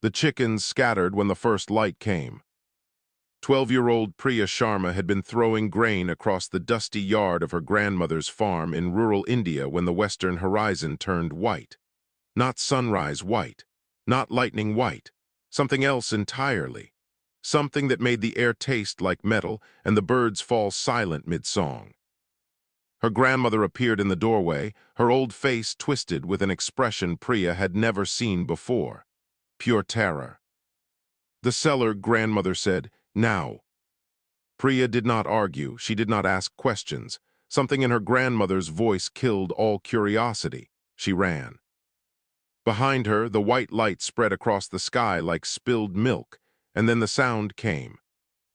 The chickens scattered when the first light came. 12-year-old Priya Sharma had been throwing grain across the dusty yard of her grandmother's farm in rural India when the western horizon turned white. Not sunrise white, not lightning white, something else entirely. Something that made the air taste like metal and the birds fall silent mid-song. Her grandmother appeared in the doorway, her old face twisted with an expression Priya had never seen before. Pure terror. "The cellar," grandmother said, "now." Priya did not argue, she did not ask questions. Something in her grandmother's voice killed all curiosity. She ran. Behind her, the white light spread across the sky like spilled milk, and then the sound came.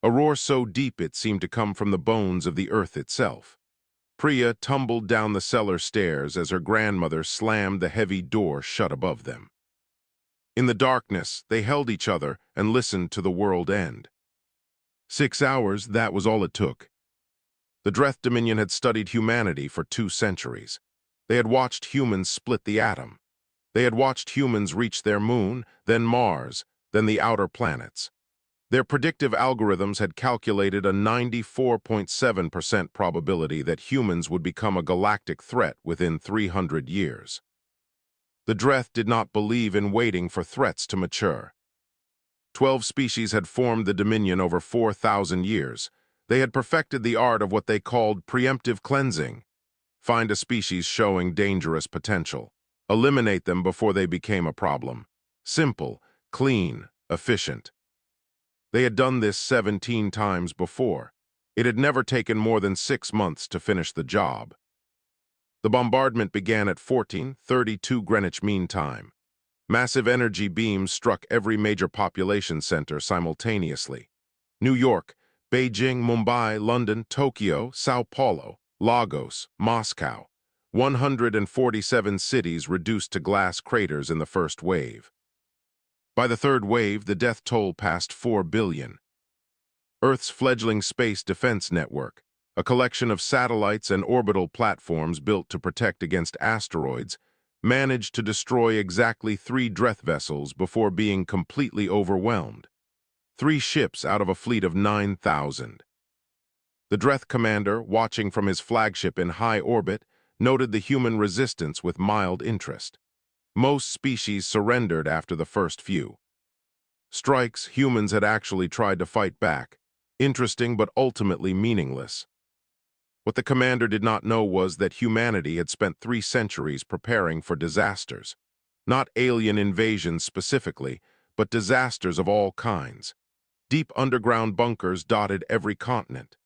A roar so deep it seemed to come from the bones of the earth itself. Priya tumbled down the cellar stairs as her grandmother slammed the heavy door shut above them. In the darkness, they held each other and listened to the world end. 6 hours, that was all it took. The Dreth Dominion had studied humanity for 2 centuries. They had watched humans split the atom. They had watched humans reach their moon, then Mars, then the outer planets. Their predictive algorithms had calculated a 94.7% probability that humans would become a galactic threat within 300 years. The Dreth did not believe in waiting for threats to mature. 12 species had formed the Dominion over 4,000 years. They had perfected the art of what they called preemptive cleansing. Find a species showing dangerous potential. Eliminate them before they became a problem. Simple, clean, efficient. They had done this 17 times before. It had never taken more than 6 months to finish the job. The bombardment began at 14:32 Greenwich Mean Time. Massive energy beams struck every major population center simultaneously. New York, Beijing, Mumbai, London, Tokyo, Sao Paulo, Lagos, Moscow. 147 cities reduced to glass craters in the first wave. By the third wave, the death toll passed 4 billion. Earth's fledgling space defense network, a collection of satellites and orbital platforms built to protect against asteroids, managed to destroy exactly 3 Dreth vessels before being completely overwhelmed. 3 ships out of a fleet of 9,000. The Dreth commander, watching from his flagship in high orbit, noted the human resistance with mild interest. Most species surrendered after the first few strikes. Humans had actually tried to fight back. Interesting but ultimately meaningless. What the commander did not know was that humanity had spent 3 centuries preparing for disasters. Not alien invasions specifically, but disasters of all kinds. Deep underground bunkers dotted every continent.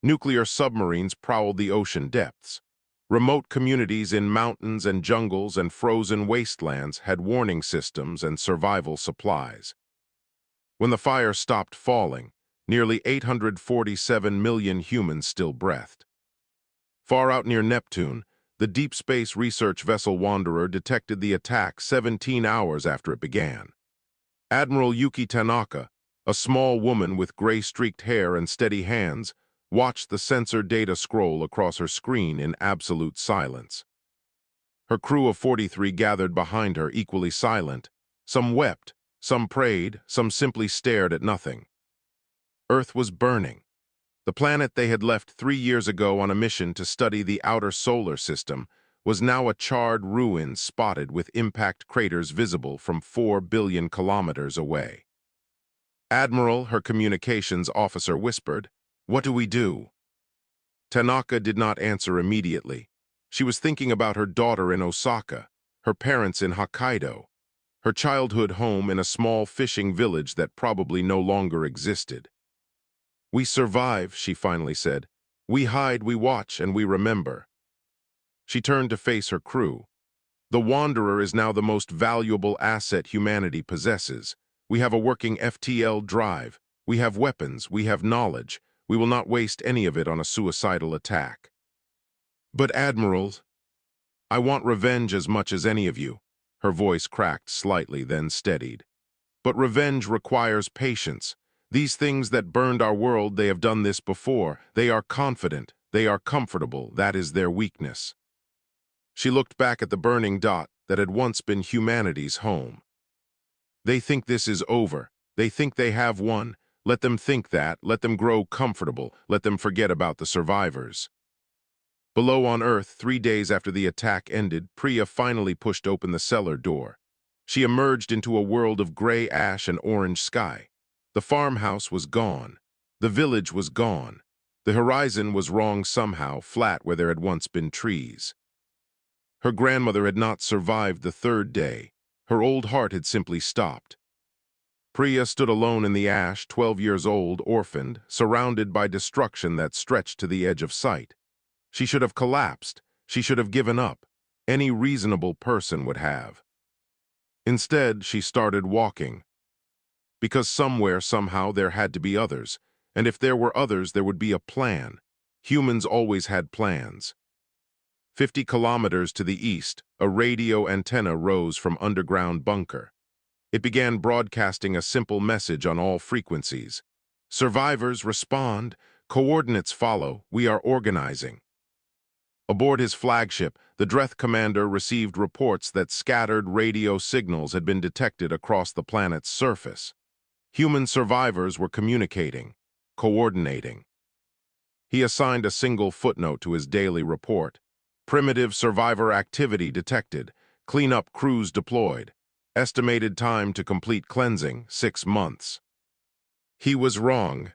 Nuclear submarines prowled the ocean depths. Remote communities in mountains and jungles and frozen wastelands had warning systems and survival supplies. When the fire stopped falling, nearly 847 million humans still breathed. Far out near Neptune, the deep space research vessel Wanderer detected the attack 17 hours after it began. Admiral Yuki Tanaka, a small woman with gray-streaked hair and steady hands, watched the sensor data scroll across her screen in absolute silence. Her crew of 43 gathered behind her, equally silent. Some wept, some prayed, some simply stared at nothing. Earth was burning. The planet they had left 3 years ago on a mission to study the outer solar system was now a charred ruin spotted with impact craters visible from 4 billion kilometers away. "Admiral," her communications officer whispered, "what do we do?" Tanaka did not answer immediately. She was thinking about her daughter in Osaka, her parents in Hokkaido, her childhood home in a small fishing village that probably no longer existed. "We survive," she finally said. "We hide, we watch, and we remember." She turned to face her crew. "The Wanderer is now the most valuable asset humanity possesses. We have a working FTL drive. We have weapons. We have knowledge. We will not waste any of it on a suicidal attack." "But Admiral, I want revenge as much as any of you." Her voice cracked slightly, then steadied. "But revenge requires patience. These things that burned our world, they have done this before. They are confident. They are comfortable. That is their weakness." She looked back at the burning dot that had once been humanity's home. They think this is over. They think they have won. Let them think that. Let them grow comfortable. Let them forget about the survivors. Below on Earth, 3 days after the attack ended, Priya finally pushed open the cellar door. She emerged into a world of gray ash and orange sky. The farmhouse was gone. The village was gone. The horizon was wrong somehow, flat where there had once been trees. Her grandmother had not survived the 3rd day. Her old heart had simply stopped. Priya stood alone in the ash, 12 years old, orphaned, surrounded by destruction that stretched to the edge of sight. She should have collapsed. She should have given up. Any reasonable person would have. Instead, she started walking. Because somewhere, somehow, there had to be others. And if there were others, there would be a plan. Humans always had plans. 50 kilometers to the east, a radio antenna rose from underground bunker. It began broadcasting a simple message on all frequencies. Survivors, respond. Coordinates follow. We are organizing. Aboard his flagship, the Dreth commander received reports that scattered radio signals had been detected across the planet's surface. Human survivors were communicating, coordinating. He assigned a single footnote to his daily report. Primitive survivor activity detected. Cleanup crews deployed. Estimated time to complete cleansing, 6 months. He was wrong.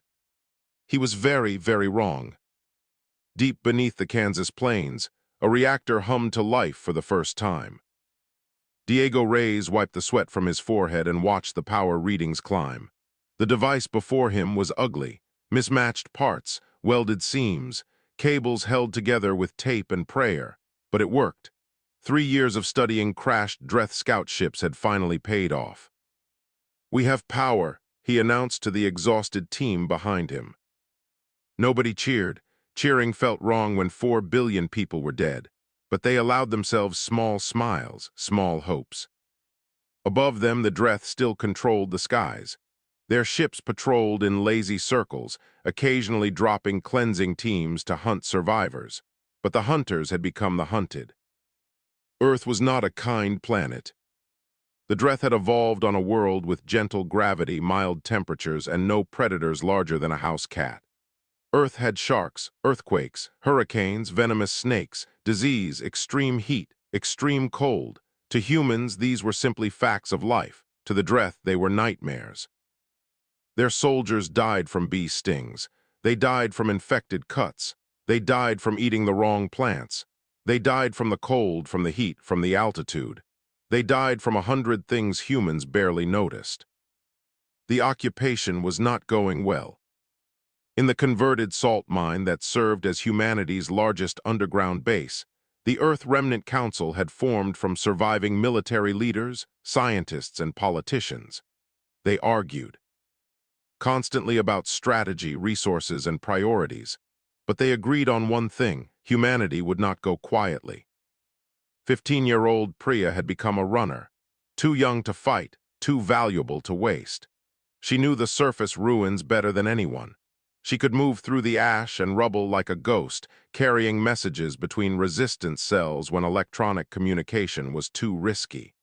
He was very, very wrong. Deep beneath the Kansas plains, a reactor hummed to life for the first time. Diego Reyes wiped the sweat from his forehead and watched the power readings climb. The device before him was ugly. Mismatched parts, welded seams, cables held together with tape and prayer. But it worked. 3 years of studying crashed Dreth scout ships had finally paid off. "We have power," he announced to the exhausted team behind him. Nobody cheered. Cheering felt wrong when 4 billion people were dead. But they allowed themselves small smiles, small hopes. Above them, the Dreth still controlled the skies. Their ships patrolled in lazy circles, occasionally dropping cleansing teams to hunt survivors. But the hunters had become the hunted. Earth was not a kind planet. The Dreth had evolved on a world with gentle gravity, mild temperatures, and no predators larger than a house cat. Earth had sharks, earthquakes, hurricanes, venomous snakes, disease, extreme heat, extreme cold. To humans, these were simply facts of life. To the Dreth, they were nightmares. Their soldiers died from bee stings. They died from infected cuts. They died from eating the wrong plants. They died from the cold, from the heat, from the altitude. They died from 100 things humans barely noticed. The occupation was not going well. In the converted salt mine that served as humanity's largest underground base, the Earth Remnant Council had formed from surviving military leaders, scientists, and politicians. They argued constantly about strategy, resources, and priorities, but they agreed on one thing: humanity would not go quietly. 15-year-old Priya had become a runner, too young to fight, too valuable to waste. She knew the surface ruins better than anyone. She could move through the ash and rubble like a ghost, carrying messages between resistance cells when electronic communication was too risky.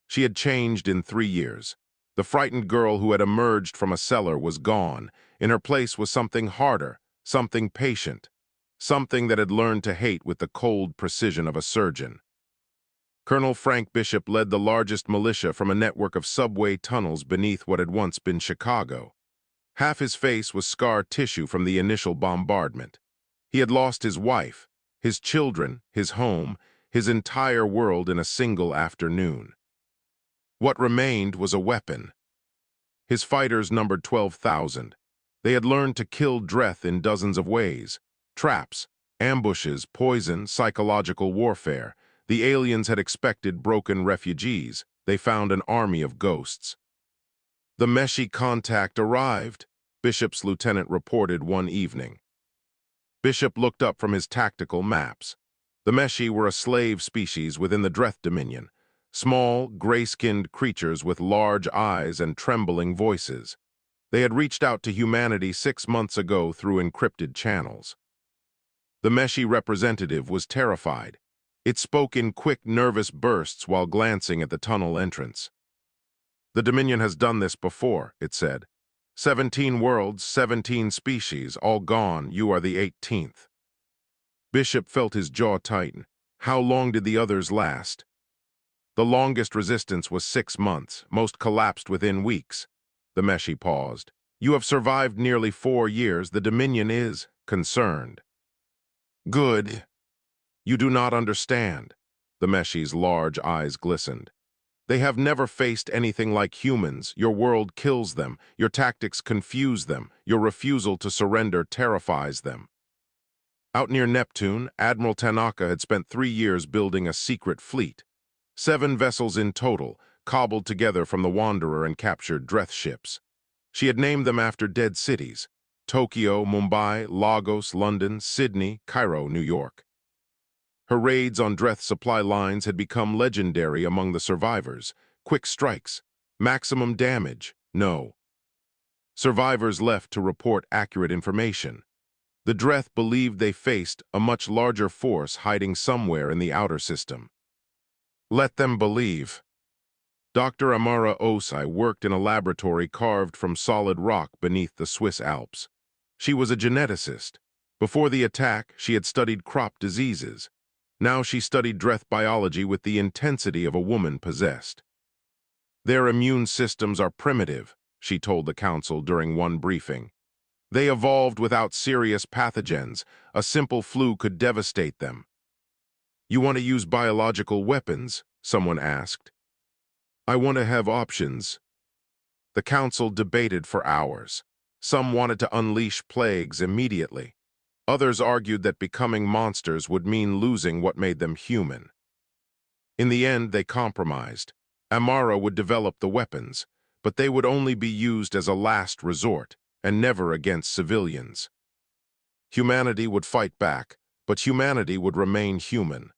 She had changed in 3 years. The frightened girl who had emerged from a cellar was gone. In her place was something harder, something patient, something that had learned to hate with the cold precision of a surgeon. Colonel Frank Bishop led the largest militia from a network of subway tunnels beneath what had once been Chicago. Half his face was scar tissue from the initial bombardment. He had lost his wife, his children, his home, his entire world in a single afternoon. What remained was a weapon. His fighters numbered 12,000. They had learned to kill Dreth in dozens of ways: traps, ambushes, poison, psychological warfare. The aliens had expected broken refugees. They found an army of ghosts. The Meshi contact arrived, Bishop's lieutenant reported one evening. Bishop looked up from his tactical maps. The Meshi were a slave species within the Dreth Dominion, small, gray-skinned creatures with large eyes and trembling voices. They had reached out to humanity 6 months ago through encrypted channels. The Meshi representative was terrified. It spoke in quick, nervous bursts while glancing at the tunnel entrance. The Dominion has done this before, it said. 17 worlds, 17 species, all gone, you are the 18th. Bishop felt his jaw tighten. How long did the others last? The longest resistance was 6 months, most collapsed within weeks. The Meshi paused. You have survived nearly 4 years, the Dominion is concerned. Good. You do not understand. The Meshi's large eyes glistened. They have never faced anything like humans. Your world kills them. Your tactics confuse them. Your refusal to surrender terrifies them. Out near Neptune, Admiral Tanaka had spent 3 years building a secret fleet. 7 vessels in total, cobbled together from the Wanderer and captured Dreth ships. She had named them after dead cities: Tokyo, Mumbai, Lagos, London, Sydney, Cairo, New York. Her raids on Dreth supply lines had become legendary among the survivors. Quick strikes, maximum damage, no. Survivors left to report accurate information. The Dreth believed they faced a much larger force hiding somewhere in the outer system. Let them believe. Dr. Amara Osai worked in a laboratory carved from solid rock beneath the Swiss Alps. She was a geneticist. Before the attack, she had studied crop diseases. Now she studied Dreth biology with the intensity of a woman possessed. Their immune systems are primitive, she told the council during one briefing. They evolved without serious pathogens. A simple flu could devastate them. You want to use biological weapons? Someone asked. I want to have options. The council debated for hours. Some wanted to unleash plagues immediately. Others argued that becoming monsters would mean losing what made them human. In the end, they compromised. Amara would develop the weapons, but they would only be used as a last resort, and never against civilians. Humanity would fight back, but humanity would remain human.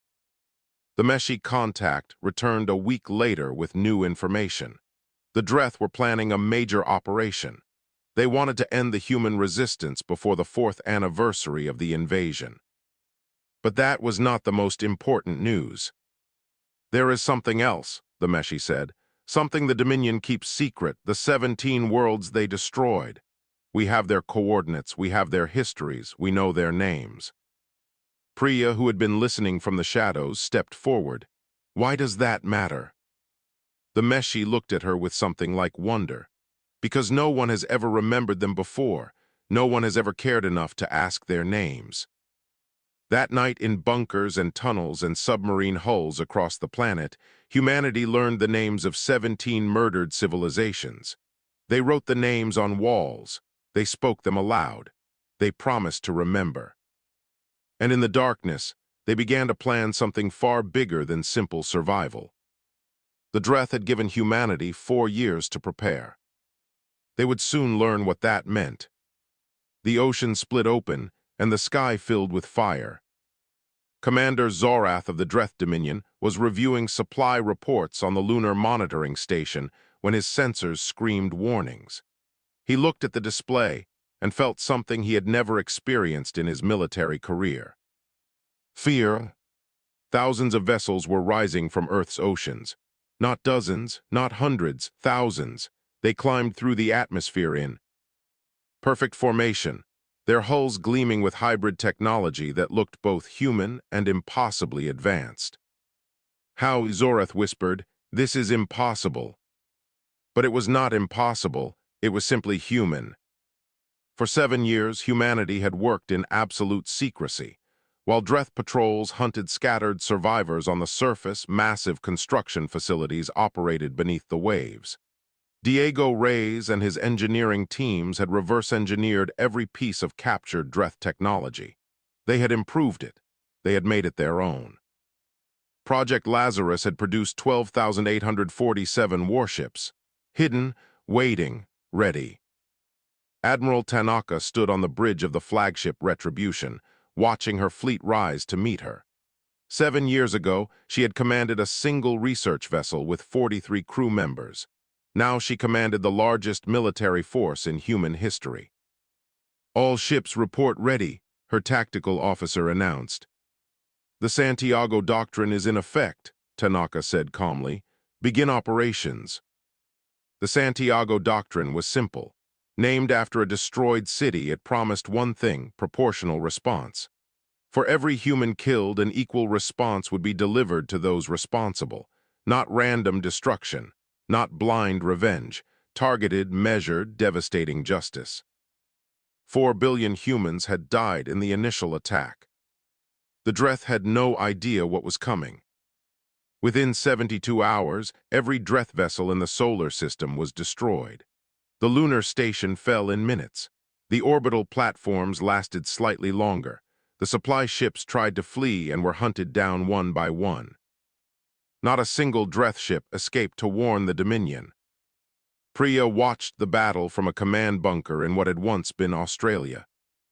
The Meshi contact returned a week later with new information. The Dreth were planning a major operation. They wanted to end the human resistance before the 4th anniversary of the invasion. But that was not the most important news. There is something else, the Meshi said. Something the Dominion keeps secret, the 17 worlds they destroyed. We have their coordinates, we have their histories, we know their names. Priya, who had been listening from the shadows, stepped forward. Why does that matter? The Meshi looked at her with something like wonder. Because no one has ever remembered them before. No one has ever cared enough to ask their names. That night, in bunkers and tunnels and submarine hulls across the planet, humanity learned the names of 17 murdered civilizations. They wrote the names on walls. They spoke them aloud. They promised to remember. And in the darkness, they began to plan something far bigger than simple survival. The Dreth had given humanity 4 years to prepare. They would soon learn what that meant. The ocean split open, and the sky filled with fire. Commander Zorath of the Dreth Dominion was reviewing supply reports on the lunar monitoring station when his sensors screamed warnings. He looked at the display and felt something he had never experienced in his military career. Fear. Thousands of vessels were rising from Earth's oceans. Not dozens, not hundreds, thousands. They climbed through the atmosphere in perfect formation, their hulls gleaming with hybrid technology that looked both human and impossibly advanced. How, Zorath whispered, this is impossible. But it was not impossible, it was simply human. For 7 years, humanity had worked in absolute secrecy. While Dreth patrols hunted scattered survivors on the surface, massive construction facilities operated beneath the waves. Diego Reyes and his engineering teams had reverse-engineered every piece of captured Dreth technology. They had improved it. They had made it their own. Project Lazarus had produced 12,847 warships, hidden, waiting, ready. Admiral Tanaka stood on the bridge of the flagship Retribution, watching her fleet rise to meet her. 7 years ago, she had commanded a single research vessel with 43 crew members. Now she commanded the largest military force in human history. All ships report ready, her tactical officer announced. The Santiago Doctrine is in effect, Tanaka said calmly. Begin operations. The Santiago Doctrine was simple. Named after a destroyed city, it promised one thing: proportional response. For every human killed, an equal response would be delivered to those responsible. Not random destruction, not blind revenge, targeted, measured, devastating justice. 4 billion humans had died in the initial attack. The Dreth had no idea what was coming. Within 72 hours, every Dreth vessel in the solar system was destroyed. The lunar station fell in minutes. The orbital platforms lasted slightly longer. The supply ships tried to flee and were hunted down one by one. Not a single Dreth ship escaped to warn the Dominion. Priya watched the battle from a command bunker in what had once been Australia.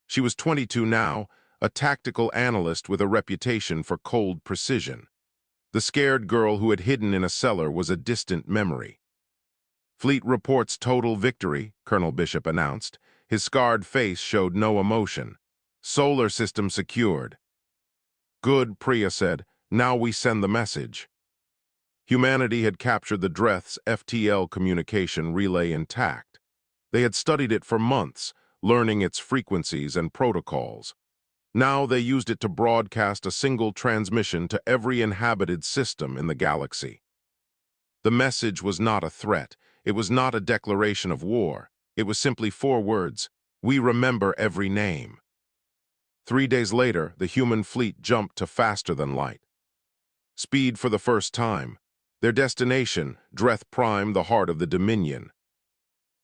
She was 22 now, a tactical analyst with a reputation for cold precision. The scared girl who had hidden in a cellar was a distant memory. "Fleet reports total victory," Colonel Bishop announced. His scarred face showed no emotion. "Solar system secured." "Good," Priya said. "Now we send the message." Humanity had captured the Dreth's FTL communication relay intact. They had studied it for months, learning its frequencies and protocols. Now they used it to broadcast a single transmission to every inhabited system in the galaxy. The message was not a threat. It was not a declaration of war. It was simply 4 words: "We remember every name." 3 days later, the human fleet jumped to faster than light. Speed for the first time. Their destination, Dreth Prime, the heart of the Dominion.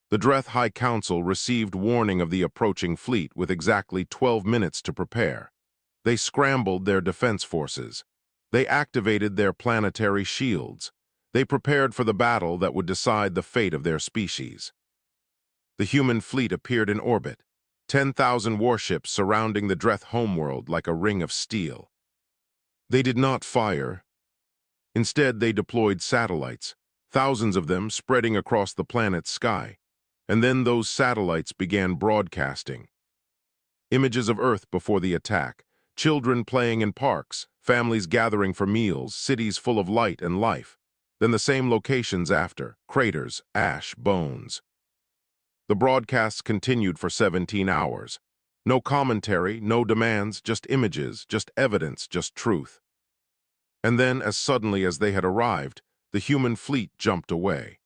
The Dreth High Council received warning of the approaching fleet with exactly 12 minutes to prepare. They scrambled their defense forces. They activated their planetary shields. They prepared for the battle that would decide the fate of their species. The human fleet appeared in orbit, 10,000 warships surrounding the Dreth homeworld like a ring of steel. They did not fire. Instead, they deployed satellites, thousands of them spreading across the planet's sky. And then those satellites began broadcasting. Images of Earth before the attack, children playing in parks, families gathering for meals, cities full of light and life. Then the same locations after: craters, ash, bones. The broadcasts continued for 17 hours. No commentary, no demands, just images, just evidence, just truth. And then, as suddenly as they had arrived, the human fleet jumped away.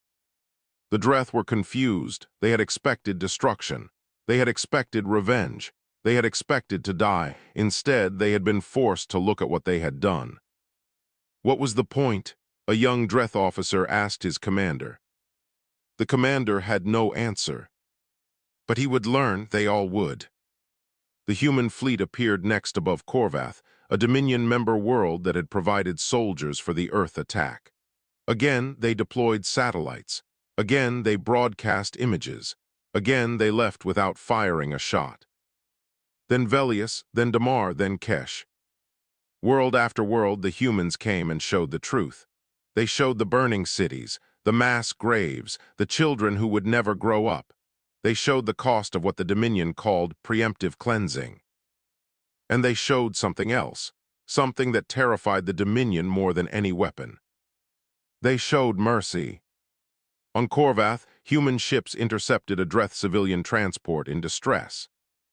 The Dreth were confused. They had expected destruction. They had expected revenge. They had expected to die. Instead, they had been forced to look at what they had done. What was the point? A young Dreth officer asked his commander. The commander had no answer. But he would learn. They all would. The human fleet appeared next above Korvath, a Dominion member world that had provided soldiers for the Earth attack. Again, they deployed satellites. Again, they broadcast images. Again, they left without firing a shot. Then Velius, then Damar, then Kesh. World after world, the humans came and showed the truth. They showed the burning cities, the mass graves, the children who would never grow up. They showed the cost of what the Dominion called preemptive cleansing. And they showed something else, something that terrified the Dominion more than any weapon. They showed mercy. On Korvath, human ships intercepted a Dreth civilian transport in distress.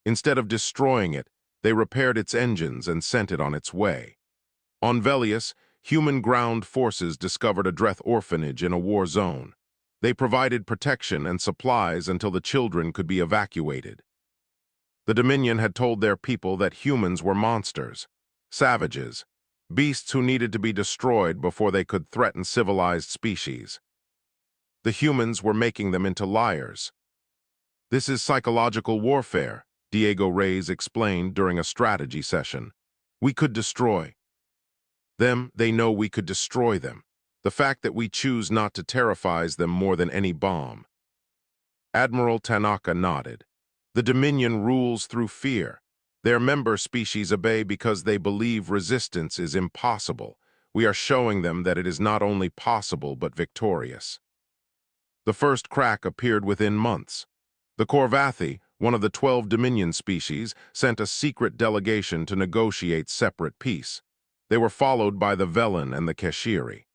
Instead of destroying it, they repaired its engines and sent it on its way. On Velius, human ground forces discovered a Dreth orphanage in a war zone. They provided protection and supplies until the children could be evacuated. The Dominion had told their people that humans were monsters, savages, beasts who needed to be destroyed before they could threaten civilized species. The humans were making them into liars. "This is psychological warfare," Diego Reyes explained during a strategy session. "We could destroy them. They know we could destroy them. The fact that we choose not to terrifies them more than any bomb." Admiral Tanaka nodded. "The Dominion rules through fear. Their member species obey because they believe resistance is impossible. We are showing them that it is not only possible but victorious." The first crack appeared within months. The Korvathi, one of the 12 Dominion species, sent a secret delegation to negotiate separate peace. They were followed by the Velen and the Keshiri.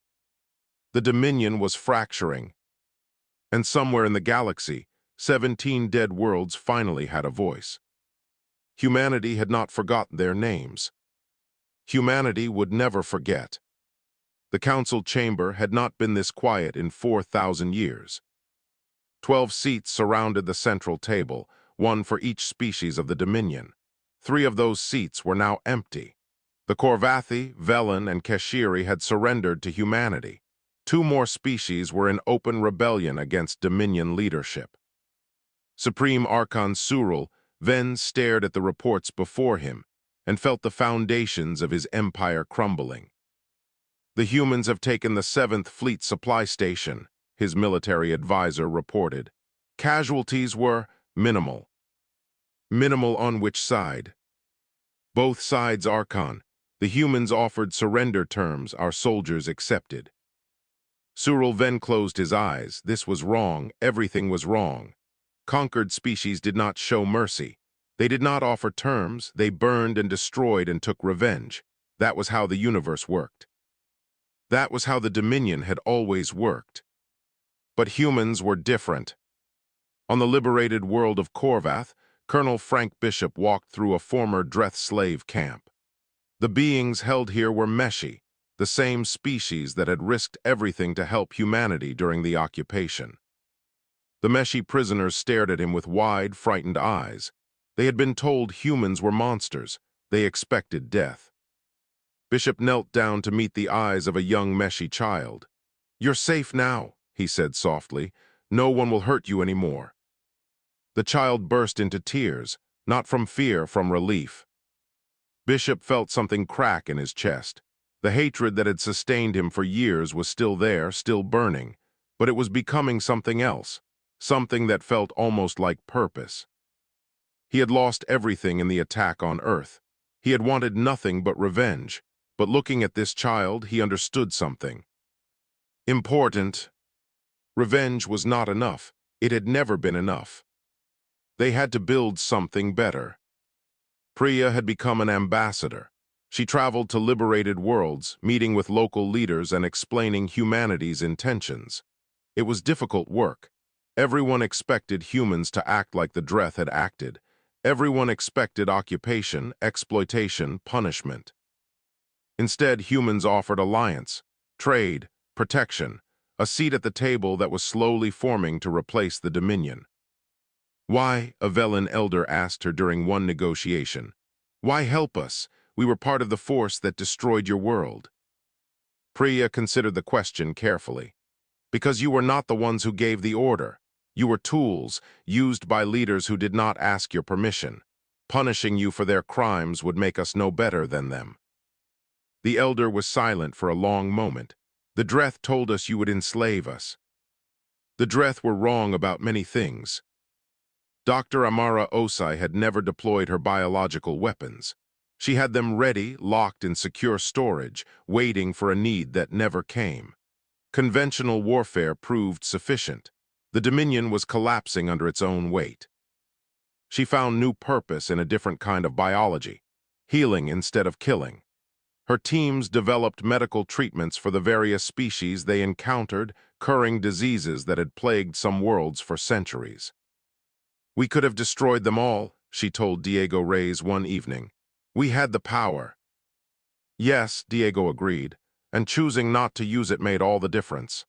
The Dominion was fracturing. And somewhere in the galaxy, 17 dead worlds finally had a voice. Humanity had not forgotten their names. Humanity would never forget. The council chamber had not been this quiet in 4,000 years. 12 seats surrounded the central table, one for each species of the Dominion. 3 of those seats were now empty. The Korvathi, Velen, and Keshiri had surrendered to humanity. 2 more species were in open rebellion against Dominion leadership. Supreme Archon Surul then stared at the reports before him and felt the foundations of his empire crumbling. The humans have taken the 7th Fleet Supply Station, his military advisor reported. Casualties were minimal. Minimal on which side? Both sides, Archon. The humans offered surrender terms our soldiers accepted. Surul then closed his eyes. This was wrong. Everything was wrong. Conquered species did not show mercy. They did not offer terms. They burned and destroyed and took revenge. That was how the universe worked. That was how the Dominion had always worked. But humans were different. On the liberated world of Korvath, Colonel Frank Bishop walked through a former Dreth slave camp. The beings held here were Meshi, the same species that had risked everything to help humanity during the occupation. The Meshi prisoners stared at him with wide, frightened eyes. They had been told humans were monsters. They expected death. Bishop knelt down to meet the eyes of a young Meshi child. "You're safe now," he said softly. "No one will hurt you anymore." The child burst into tears, not from fear, from relief. Bishop felt something crack in his chest. The hatred that had sustained him for years was still there, still burning, but it was becoming something else, something that felt almost like purpose. He had lost everything in the attack on Earth. He had wanted nothing but revenge, but looking at this child, he understood something important. Revenge was not enough. It had never been enough. They had to build something better. Priya had become an ambassador. She traveled to liberated worlds, meeting with local leaders and explaining humanity's intentions. It was difficult work. Everyone expected humans to act like the Dreth had acted. Everyone expected occupation, exploitation, punishment. Instead, humans offered alliance, trade, protection, a seat at the table that was slowly forming to replace the Dominion. "Why?" a Velen elder asked her during one negotiation. "Why help us? We were part of the force that destroyed your world." Priya considered the question carefully. "Because you were not the ones who gave the order. You were tools, used by leaders who did not ask your permission. Punishing you for their crimes would make us no better than them." The elder was silent for a long moment. "The Dreth told us you would enslave us." The Dreth were wrong about many things. Dr. Amara Osai had never deployed her biological weapons. She had them ready, locked in secure storage, waiting for a need that never came. Conventional warfare proved sufficient. The Dominion was collapsing under its own weight. She found new purpose in a different kind of biology, healing instead of killing. Her teams developed medical treatments for the various species they encountered, curing diseases that had plagued some worlds for centuries. "We could have destroyed them all," she told Diego Reyes one evening. "We had the power." "Yes," Diego agreed, "and choosing not to use it made all the difference."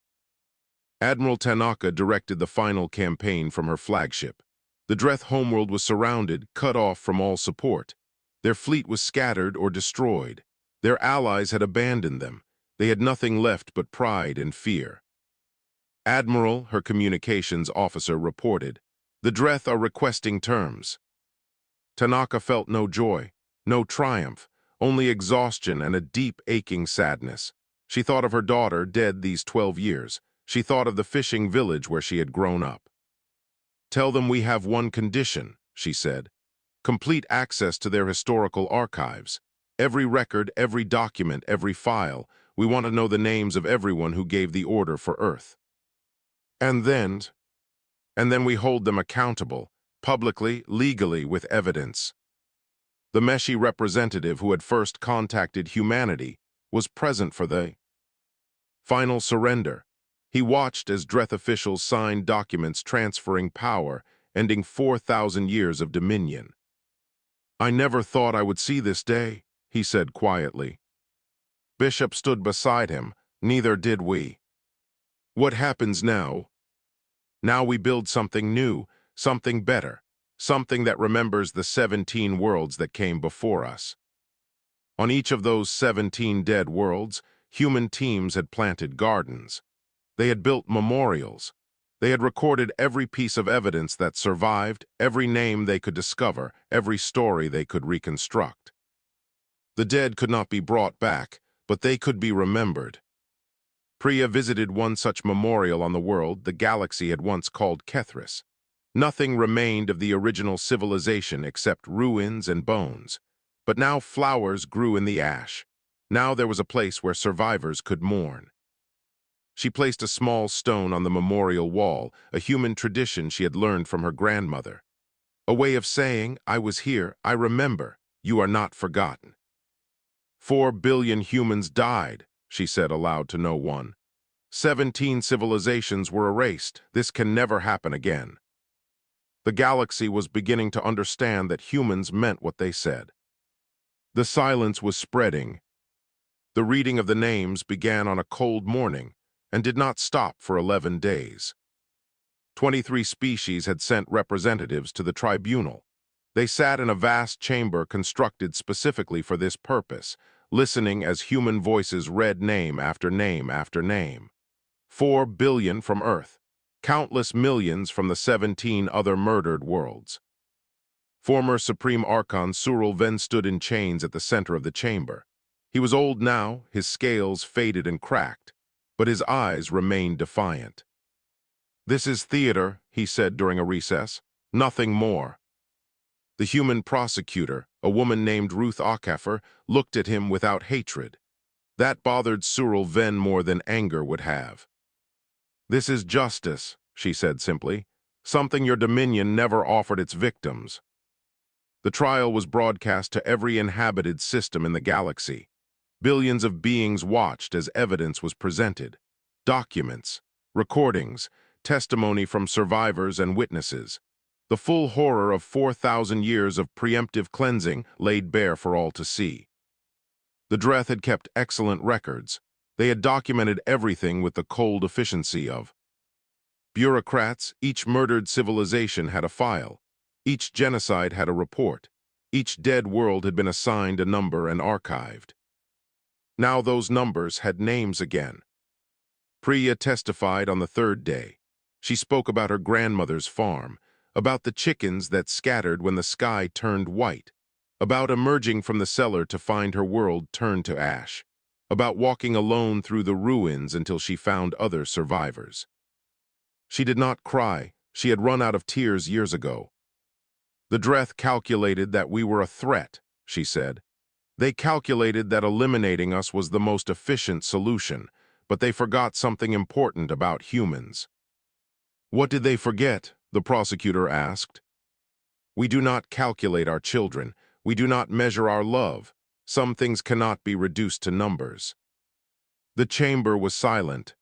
Admiral Tanaka directed the final campaign from her flagship. The Dreth homeworld was surrounded, cut off from all support. Their fleet was scattered or destroyed. Their allies had abandoned them. They had nothing left but pride and fear. "Admiral," her communications officer reported, "the Dreth are requesting terms." Tanaka felt no joy, no triumph, only exhaustion and a deep, aching sadness. She thought of her daughter, dead these 12 years. She thought of the fishing village where she had grown up. "Tell them we have one condition," she said. "Complete access to their historical archives. Every record, every document, every file. We want to know the names of everyone who gave the order for Earth. And then we hold them accountable, publicly, legally, with evidence." The Meshi representative who had first contacted humanity was present for the final surrender. He watched as Dreth officials signed documents transferring power, ending 4,000 years of dominion. "I never thought I would see this day," he said quietly. Bishop stood beside him. "Neither did we." "What happens now?" "Now we build something new, something better, something that remembers the 17 worlds that came before us." On each of those 17 dead worlds, human teams had planted gardens. They had built memorials. They had recorded every piece of evidence that survived, every name they could discover, every story they could reconstruct. The dead could not be brought back, but they could be remembered. Priya visited one such memorial on the world the galaxy had once called Kethris. Nothing remained of the original civilization except ruins and bones. But now flowers grew in the ash. Now there was a place where survivors could mourn. She placed a small stone on the memorial wall, a human tradition she had learned from her grandmother. A way of saying, "I was here, I remember, you are not forgotten." 4 billion humans died, she said aloud to no one. 17 civilizations were erased. This can never happen again. The galaxy was beginning to understand that humans meant what they said. The silence was spreading. The reading of the names began on a cold morning and did not stop for 11 days. 23 species had sent representatives to the tribunal. They sat in a vast chamber constructed specifically for this purpose, listening as human voices read name after name after name. 4 billion from Earth, countless millions from the 17 other murdered worlds. Former Supreme Archon Surul Ven stood in chains at the center of the chamber. He was old now, his scales faded and cracked, but his eyes remained defiant. "This is theater," he said during a recess, "nothing more." The human prosecutor, a woman named Ruth Achafer, looked at him without hatred. That bothered Surul Ven more than anger would have. "This is justice," she said simply, "something your dominion never offered its victims." The trial was broadcast to every inhabited system in the galaxy. Billions of beings watched as evidence was presented. Documents, recordings, testimony from survivors and witnesses. The full horror of 4,000 years of preemptive cleansing laid bare for all to see. The Dreth had kept excellent records. They had documented everything with the cold efficiency of bureaucrats. Each murdered civilization had a file. Each genocide had a report. Each dead world had been assigned a number and archived. Now those numbers had names again. Priya testified on the third day. She spoke about her grandmother's farm, about the chickens that scattered when the sky turned white, about emerging from the cellar to find her world turned to ash, about walking alone through the ruins until she found other survivors. She did not cry. She had run out of tears years ago. "The Dreth calculated that we were a threat," she said. "They calculated that eliminating us was the most efficient solution, but they forgot something important about humans." "What did they forget?" the prosecutor asked. "We do not calculate our children. We do not measure our love. Some things cannot be reduced to numbers." The chamber was silent.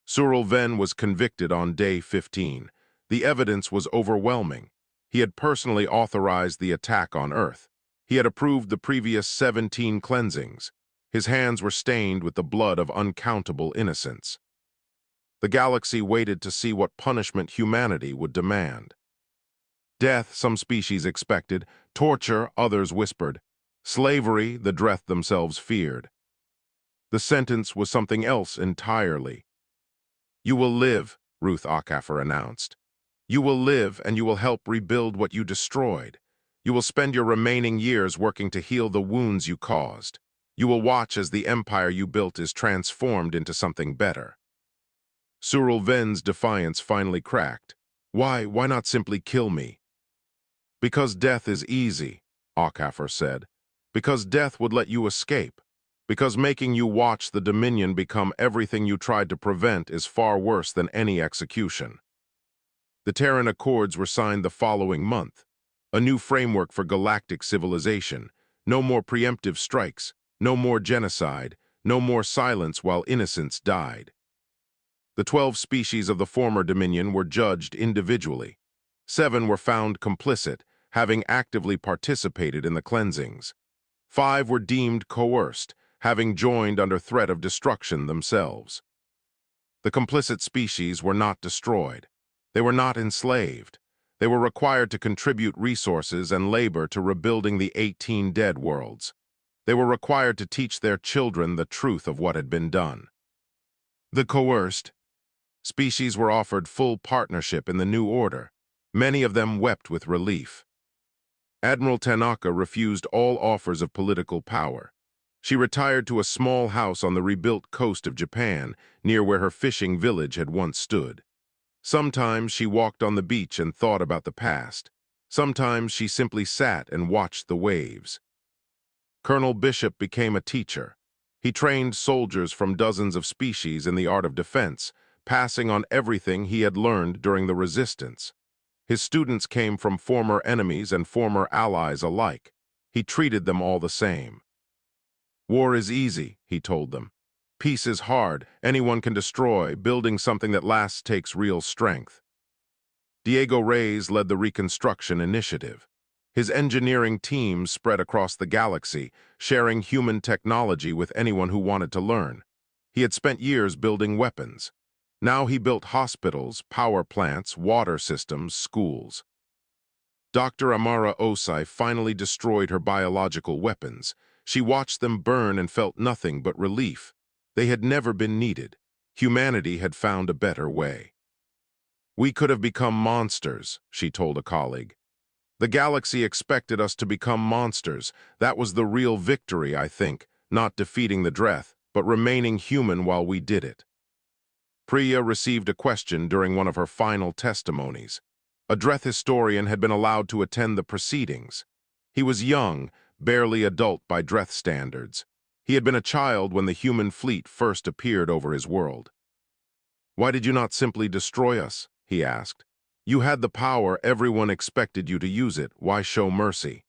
Surul Ven was convicted on day 15. The evidence was overwhelming. He had personally authorized the attack on Earth. He had approved the previous 17 cleansings. His hands were stained with the blood of uncountable innocents. The galaxy waited to see what punishment humanity would demand. Death, some species expected. Torture, others whispered. Slavery, the Dreth themselves feared. The sentence was something else entirely. "You will live," Ruth Achafer announced. "You will live, and you will help rebuild what you destroyed. You will spend your remaining years working to heal the wounds you caused. You will watch as the empire you built is transformed into something better." Surul Ven's defiance finally cracked. Why not simply kill me?" "Because death is easy," Achafer said. "Because death would let you escape. Because making you watch the Dominion become everything you tried to prevent is far worse than any execution." The Terran Accords were signed the following month. A new framework for galactic civilization. No more preemptive strikes. No more genocide. No more silence while innocents died. The 12 species of the former dominion were judged individually. 7 were found complicit, having actively participated in the cleansings. 5 were deemed coerced, having joined under threat of destruction themselves. The complicit species were not destroyed. They were not enslaved. They were required to contribute resources and labor to rebuilding the 18 dead worlds. They were required to teach their children the truth of what had been done. The coerced species were offered full partnership in the new order. Many of them wept with relief. Admiral Tanaka refused all offers of political power. She retired to a small house on the rebuilt coast of Japan, near where her fishing village had once stood. Sometimes she walked on the beach and thought about the past. Sometimes she simply sat and watched the waves. Colonel Bishop became a teacher. He trained soldiers from dozens of species in the art of defense, passing on everything he had learned during the resistance. His students came from former enemies and former allies alike. He treated them all the same. War is easy, he told them. Peace is hard. Anyone can destroy. Building something that lasts takes real strength. Diego Reyes led the Reconstruction Initiative. His engineering teams spread across the galaxy, sharing human technology with anyone who wanted to learn. He had spent years building weapons. Now he built hospitals, power plants, water systems, schools. Dr. Amara Osai finally destroyed her biological weapons. She watched them burn and felt nothing but relief. They had never been needed. Humanity had found a better way. We could have become monsters, she told a colleague. The galaxy expected us to become monsters. That was the real victory, I think, not defeating the Dreth, but remaining human while we did it. Priya received a question during one of her final testimonies. A Dreth historian had been allowed to attend the proceedings. He was young, barely adult by Dreth standards. He had been a child when the human fleet first appeared over his world. "Why did you not simply destroy us?" he asked. "You had the power, everyone expected you to use it. Why show mercy?"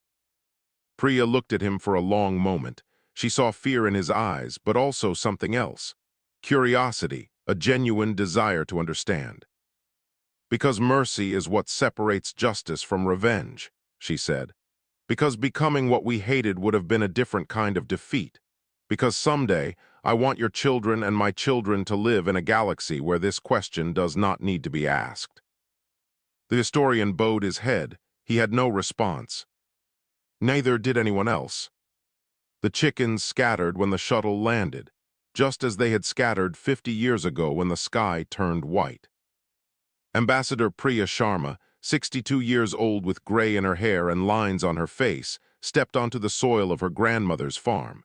Priya looked at him for a long moment. She saw fear in his eyes, but also something else. Curiosity, a genuine desire to understand. "Because mercy is what separates justice from revenge," she said. "Because becoming what we hated would have been a different kind of defeat. Because someday, I want your children and my children to live in a galaxy where this question does not need to be asked." The historian bowed his head. He had no response. Neither did anyone else. The chickens scattered when the shuttle landed, just as they had scattered 50 years ago when the sky turned white. Ambassador Priya Sharma, 62 years old with gray in her hair and lines on her face, stepped onto the soil of her grandmother's farm.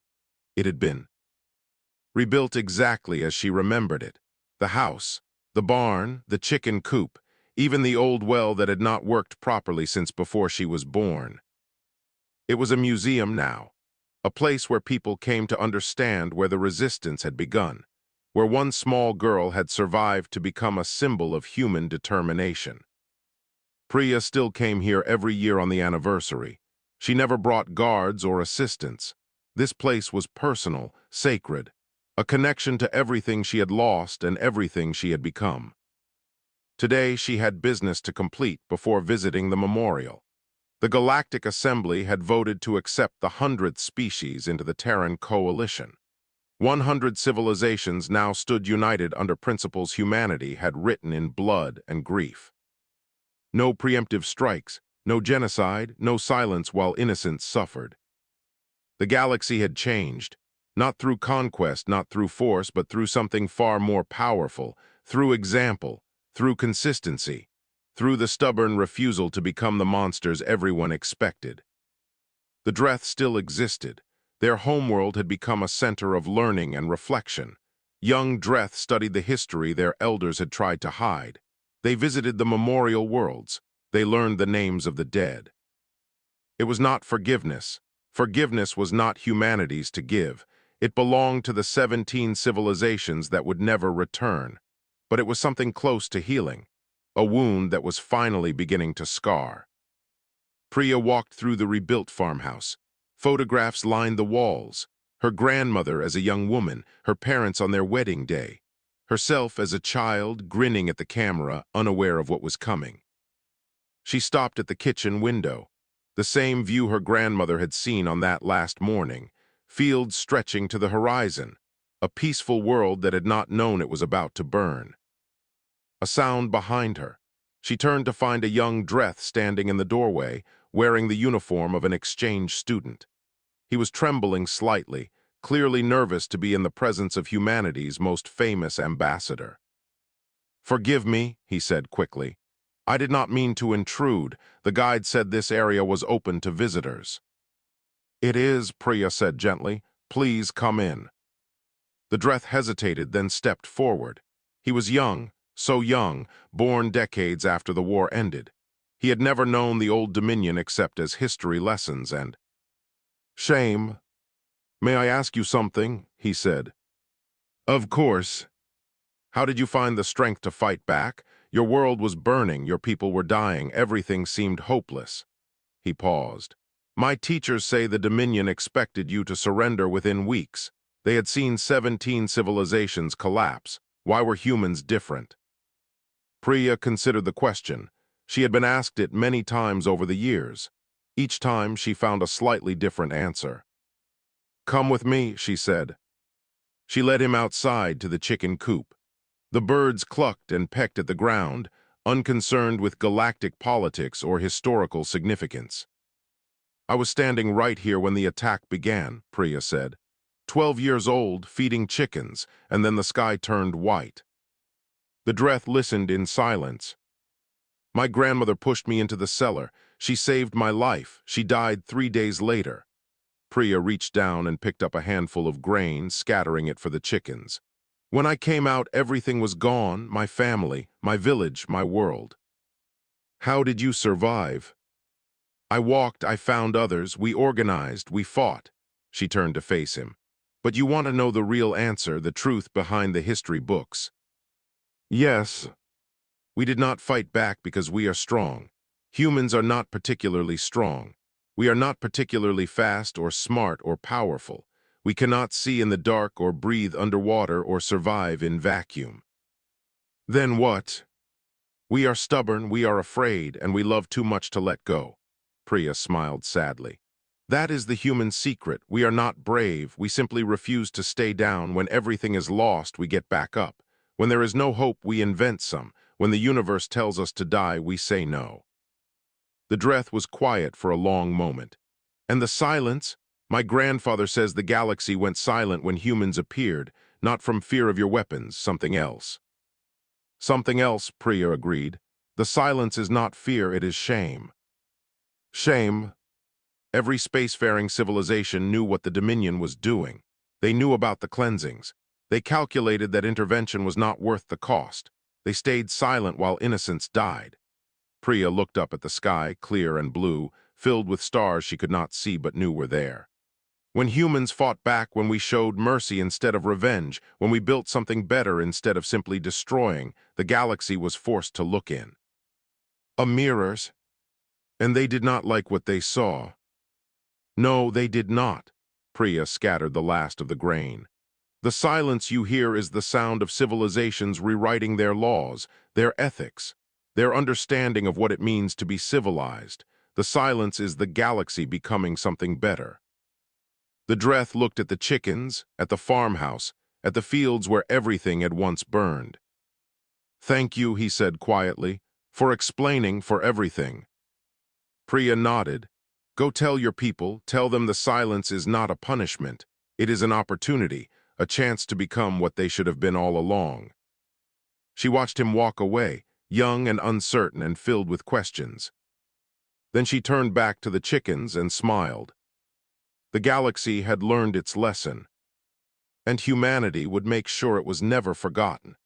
It had been rebuilt exactly as she remembered it. The house, the barn, the chicken coop, even the old well that had not worked properly since before she was born. It was a museum now, a place where people came to understand where the resistance had begun, where one small girl had survived to become a symbol of human determination. Priya still came here every year on the anniversary. She never brought guards or assistants. This place was personal, sacred, a connection to everything she had lost and everything she had become. Today she had business to complete before visiting the memorial. The Galactic Assembly had voted to accept the 100th species into the Terran Coalition. 100 civilizations now stood united under principles humanity had written in blood and grief. No preemptive strikes, no genocide, no silence while innocents suffered. The galaxy had changed, not through conquest, not through force, but through something far more powerful, through example, through consistency, through the stubborn refusal to become the monsters everyone expected. The Dreth still existed. Their homeworld had become a center of learning and reflection. Young Dreth studied the history their elders had tried to hide. They visited the memorial worlds. They learned the names of the dead. It was not forgiveness. Forgiveness was not humanity's to give. It belonged to the 17 civilizations that would never return. But it was something close to healing, a wound that was finally beginning to scar. Priya walked through the rebuilt farmhouse. Photographs lined the walls. Her grandmother as a young woman, her parents on their wedding day. herself as a child grinning at the camera, unaware of what was coming. She stopped at the kitchen window, the same view her grandmother had seen on that last morning, fields stretching to the horizon, a peaceful world that had not known it was about to burn. A sound behind her. She turned to find a young Dreth standing in the doorway, wearing the uniform of an exchange student. He was trembling slightly, clearly nervous to be in the presence of humanity's most famous ambassador. "Forgive me," he said quickly. "I did not mean to intrude. The guide said this area was open to visitors." "It is," Priya said gently. "Please come in." The Dreth hesitated, then stepped forward. He was young, so young, born decades after the war ended. He had never known the Old Dominion except as history lessons and... "Shame. May I ask you something?" he said. "Of course. How did you find the strength to fight back? Your world was burning, your people were dying, everything seemed hopeless." He paused. "My teachers say the Dominion expected you to surrender within weeks. They had seen 17 civilizations collapse. Why were humans different?" Priya considered the question. She had been asked it many times over the years. Each time she found a slightly different answer. "Come with me," she said. She led him outside to the chicken coop. The birds clucked and pecked at the ground, unconcerned with galactic politics or historical significance. "I was standing right here when the attack began," Priya said. 12 years old, feeding chickens, and then the sky turned white. The Dreth listened in silence. "My grandmother pushed me into the cellar. She saved my life. She died 3 days later." Priya reached down and picked up a handful of grain, scattering it for the chickens. "When I came out, everything was gone, my family, my village, my world." "How did you survive?" "I walked, I found others, we organized, we fought." She turned to face him. "But you want to know the real answer, the truth behind the history books." "Yes. We did not fight back because we are strong. Humans are not particularly strong. We are not particularly fast or smart or powerful. We cannot see in the dark or breathe underwater or survive in vacuum." "Then what?" "We are stubborn, we are afraid, and we love too much to let go." Priya smiled sadly. "That is the human secret. We are not brave. We simply refuse to stay down. When everything is lost, we get back up. When there is no hope, we invent some. When the universe tells us to die, we say no." The Dreth was quiet for a long moment. "And the silence? My grandfather says the galaxy went silent when humans appeared, not from fear of your weapons, something else." "Something else," Priya agreed. "The silence is not fear, it is shame." "Shame?" Every spacefaring civilization knew what the Dominion was doing. They knew about the cleansings. They calculated that intervention was not worth the cost. They stayed silent while innocents died. Priya looked up at the sky, clear and blue, filled with stars she could not see but knew were there. "When humans fought back, when we showed mercy instead of revenge, when we built something better instead of simply destroying, the galaxy was forced to look in." "A mirrors? And they did not like what they saw." "No, they did not." Priya scattered the last of the grain. "The silence you hear is the sound of civilizations rewriting their laws, their ethics, their understanding of what it means to be civilized. The silence is the galaxy becoming something better." The Dreth looked at the chickens, at the farmhouse, at the fields where everything had once burned. "Thank you," he said quietly, "for explaining, for everything." Priya nodded. "Go tell your people, tell them the silence is not a punishment. It is an opportunity, a chance to become what they should have been all along." She watched him walk away, young and uncertain and filled with questions. Then she turned back to the chickens and smiled. The galaxy had learned its lesson, and humanity would make sure it was never forgotten.